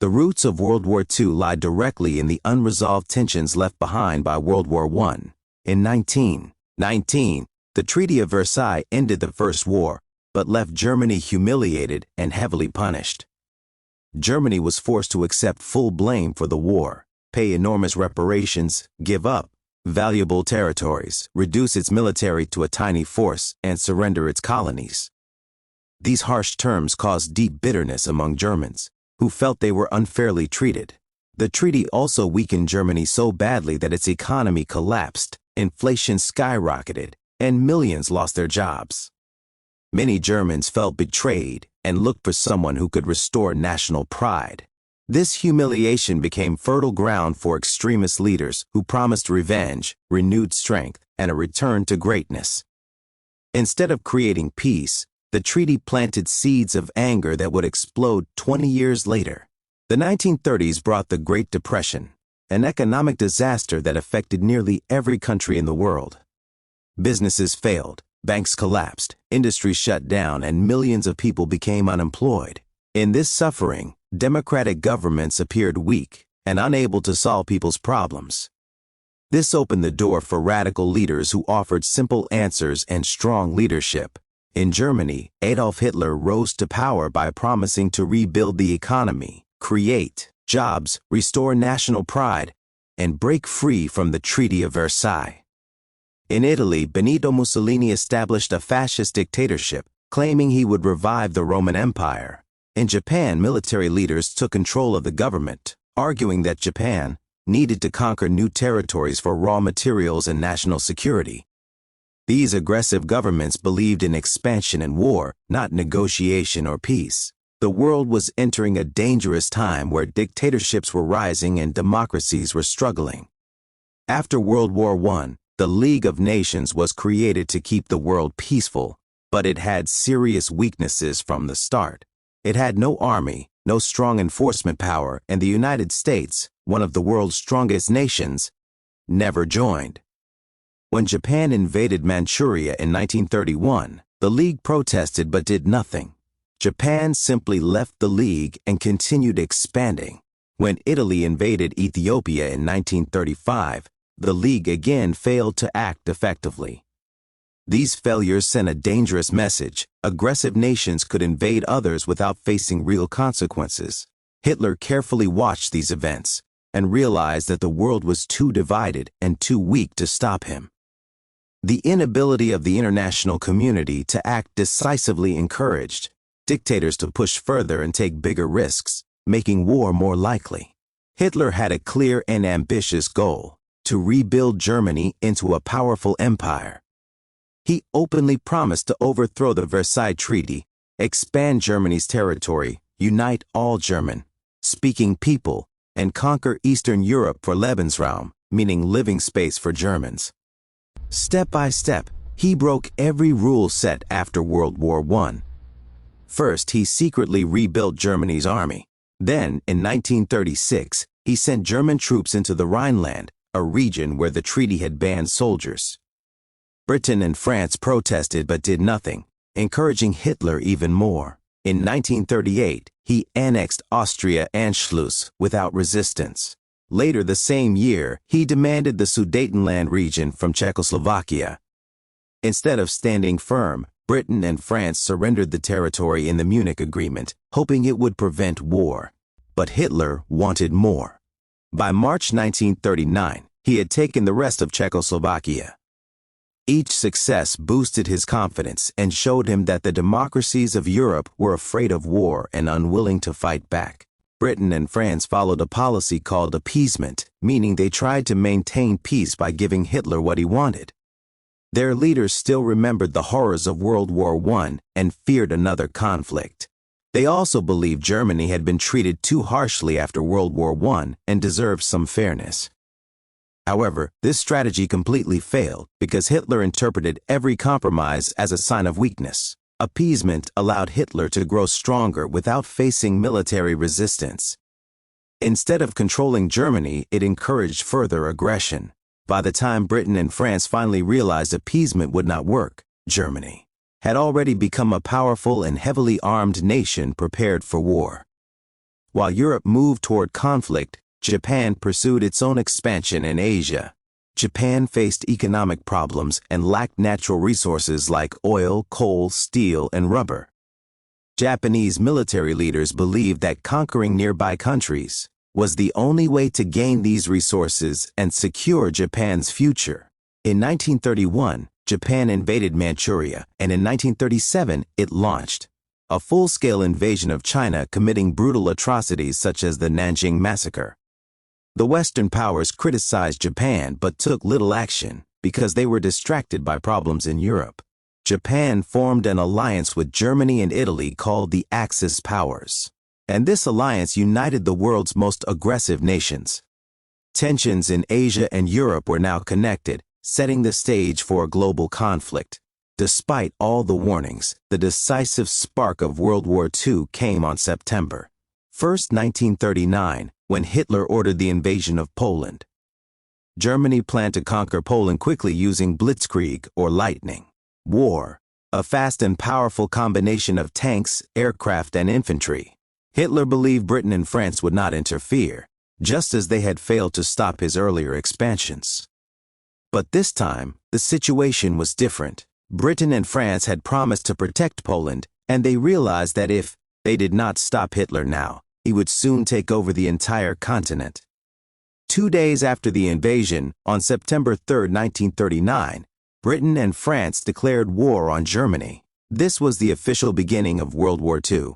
The roots of World War II lie directly in the unresolved tensions left behind by World War I. In 1919, the Treaty of Versailles ended the First War, but left Germany humiliated and heavily punished. Germany was forced to accept full blame for the war, pay enormous reparations, give up valuable territories, reduce its military to a tiny force, and surrender its colonies. These harsh terms caused deep bitterness among Germans, who felt they were unfairly treated. The treaty also weakened Germany so badly that its economy collapsed, inflation skyrocketed, and millions lost their jobs. Many Germans felt betrayed and looked for someone who could restore national pride. This humiliation became fertile ground for extremist leaders who promised revenge, renewed strength, and a return to greatness. Instead of creating peace, the treaty planted seeds of anger that would explode 20 years later. The 1930s brought the Great Depression, an economic disaster that affected nearly every country in the world. Businesses failed, banks collapsed, industries shut down, and millions of people became unemployed. In this suffering, democratic governments appeared weak and unable to solve people's problems. This opened the door for radical leaders who offered simple answers and strong leadership. In Germany, Adolf Hitler rose to power by promising to rebuild the economy, create jobs, restore national pride, and break free from the Treaty of Versailles. In Italy, Benito Mussolini established a fascist dictatorship, claiming he would revive the Roman Empire. In Japan, military leaders took control of the government, arguing that Japan needed to conquer new territories for raw materials and national security. These aggressive governments believed in expansion and war, not negotiation or peace. The world was entering a dangerous time where dictatorships were rising and democracies were struggling. After World War I, the League of Nations was created to keep the world peaceful, but it had serious weaknesses from the start. It had no army, no strong enforcement power, and the United States, one of the world's strongest nations, never joined. When Japan invaded Manchuria in 1931, the League protested but did nothing. Japan simply left the League and continued expanding. When Italy invaded Ethiopia in 1935, the League again failed to act effectively. These failures sent a dangerous message: aggressive nations could invade others without facing real consequences. Hitler carefully watched these events and realized that the world was too divided and too weak to stop him. The inability of the international community to act decisively encouraged dictators to push further and take bigger risks, making war more likely. Hitler had a clear and ambitious goal: to rebuild Germany into a powerful empire. He openly promised to overthrow the Versailles Treaty, expand Germany's territory, unite all German-speaking people, and conquer Eastern Europe for Lebensraum, meaning living space for Germans. Step by step, he broke every rule set after World War I. First, he secretly rebuilt Germany's army. Then, in 1936, he sent German troops into the Rhineland, a region where the treaty had banned soldiers. Britain and France protested but did nothing, encouraging Hitler even more. In 1938, he annexed Austria-Anschluss without resistance. Later the same year, he demanded the Sudetenland region from Czechoslovakia. Instead of standing firm, Britain and France surrendered the territory in the Munich Agreement, hoping it would prevent war. But Hitler wanted more. By March 1939, he had taken the rest of Czechoslovakia. Each success boosted his confidence and showed him that the democracies of Europe were afraid of war and unwilling to fight back. Britain and France followed a policy called appeasement, meaning they tried to maintain peace by giving Hitler what he wanted. Their leaders still remembered the horrors of World War I and feared another conflict. They also believed Germany had been treated too harshly after World War I and deserved some fairness. However, this strategy completely failed because Hitler interpreted every compromise as a sign of weakness. Appeasement allowed Hitler to grow stronger without facing military resistance. Instead of controlling Germany, it encouraged further aggression. By the time Britain and France finally realized appeasement would not work, Germany had already become a powerful and heavily armed nation prepared for war. While Europe moved toward conflict, Japan pursued its own expansion in Asia. Japan faced economic problems and lacked natural resources like oil, coal, steel, and rubber. Japanese military leaders believed that conquering nearby countries was the only way to gain these resources and secure Japan's future. In 1931, Japan invaded Manchuria, and in 1937 it launched a full-scale invasion of China, committing brutal atrocities such as the Nanjing Massacre. The Western powers criticized Japan but took little action because they were distracted by problems in Europe. Japan formed an alliance with Germany and Italy called the Axis powers, and this alliance united the world's most aggressive nations. Tensions in Asia and Europe were now connected, setting the stage for a global conflict. Despite all the warnings, the decisive spark of World War II came on September 1st, 1939, when Hitler ordered the invasion of Poland. Germany planned to conquer Poland quickly using blitzkrieg or lightning war, a fast and powerful combination of tanks, aircraft, and infantry. Hitler believed Britain and France would not interfere, just as they had failed to stop his earlier expansions. But this time, the situation was different. Britain and France had promised to protect Poland, and they realized that if they did not stop Hitler now, he would soon take over the entire continent. 2 days after the invasion, on September 3, 1939, Britain and France declared war on Germany. This was the official beginning of World War II.